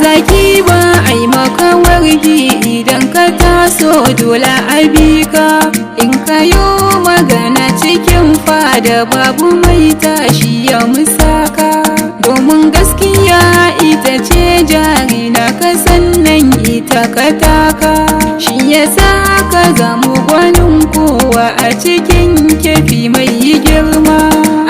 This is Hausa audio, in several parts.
zaki ba ai maka wargi idan ka taso dole a bika. In kayo magana cikin fada babu mai tashi ya musaka, domin gaskiya ita ce jari na ka sannan ita ka taka. Shi yasa ka zamo gwanin kowa a cikin kefi mai girma.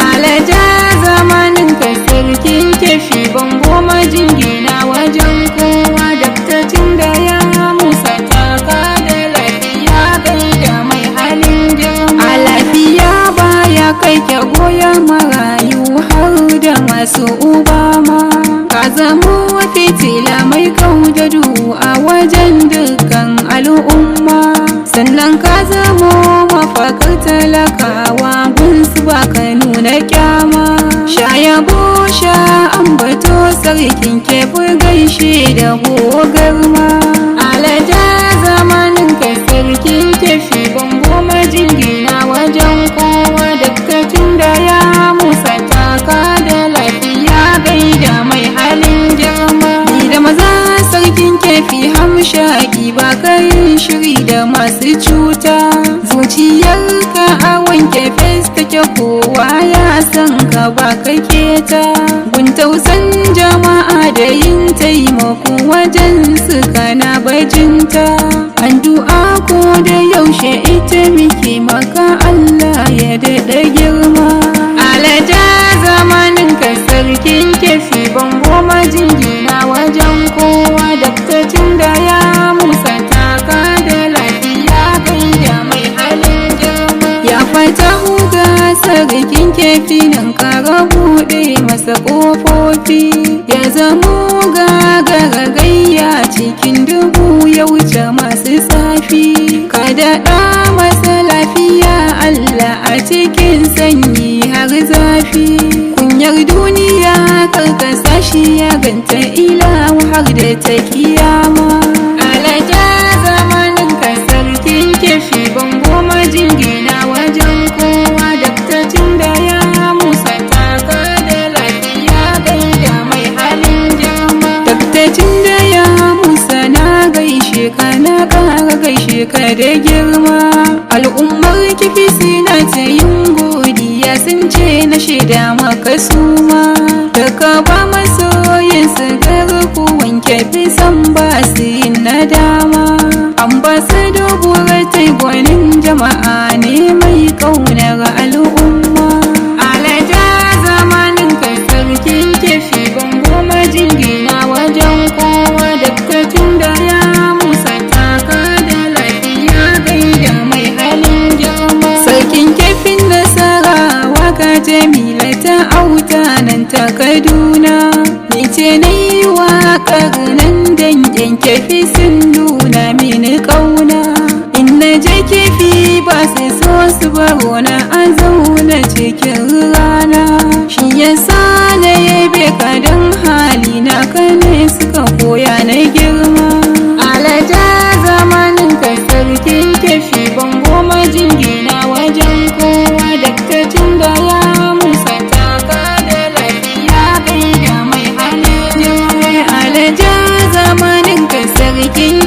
Alaja zamanin ka sarkin kefi bango majingina wajen kowa. Daktacin da ya musa taka da lafiya gaida mai halin girma. A lafiya baya kai ke goya marayu har da masu ubama. Ka zamo fitila mai kaudadu a wajen dukkan al'umma, sannan ka zamo mafakar talakawa gunsu ba ka nuna kyama. Sha yabo sha ambato sarkin kefi gaishe da gogarma. Alaja zamanin ka sarkin kefi bango majingina wajen kowa. Daktacin da ya musa taka da lafiya gaida mai halin girma. Ni da maza sarkin kefi hamshaki ba kai shiri da masu cuta. Zuciyarka a wanke fes take kowa ya san ka ba kai keta. Gun tausan jama'a da yin taimako wajen su kana bajinta. Addu'a ko da yaushe ita muke maka Allah ya daɗa girma. Alaja zamanin ka sarkin kefi bango majingina wajen kowa. Daktacin da ya musa taka da lafiya gaida mai halin girma. Ya fata huga sarkin kefi nan kara buɗe masa ƙofofi, ya zamo gagara gayya cikin dubu ya wuce masu safi. Ka daɗa masa lafiya Allah a cikin sanyi har zafi. Kunyar duniya karkasa shi ya ganta ilahu har da ta kiyama. Alaja zamanin ka sarkin kefi bango majingina wajen kowa. Daktacin da ya musa taka da lafiya gaida mai halin girma. Daktacin da ya musa na gaishe ka na ƙara gaishe ka da girma. Al'ummar kifi suna ta yin godiya sun ce na shaida maka suma. Da ka ba masoyin su garkuwan kefi san ba su yin nadama. Ambassador Buratai gwanin jama'a ne mai ƙaunar al'umma. Alaja zamanin ka sarkin kefi bango majingina wajen kowa. Daktacin da ya musa taka da lafiya gaida mai halin girma. Sarkin kefin nasara waka Jamila ta auta nan ta Kaduna. Ni ce na yi waƙar nan dangin kefi sun nuna mini ƙauna. In na je kefi ba sai so su baro na a zauna cikin rana. Shi yasa na yabe ka don hali na ka ne suka koya na girma. Alaja zamanin ka sarkin kefi bango majingina wajen kowa. Daktacin da ya musa taka da lafiya gaida mai halin girma. Alaja zamanin ka sarkin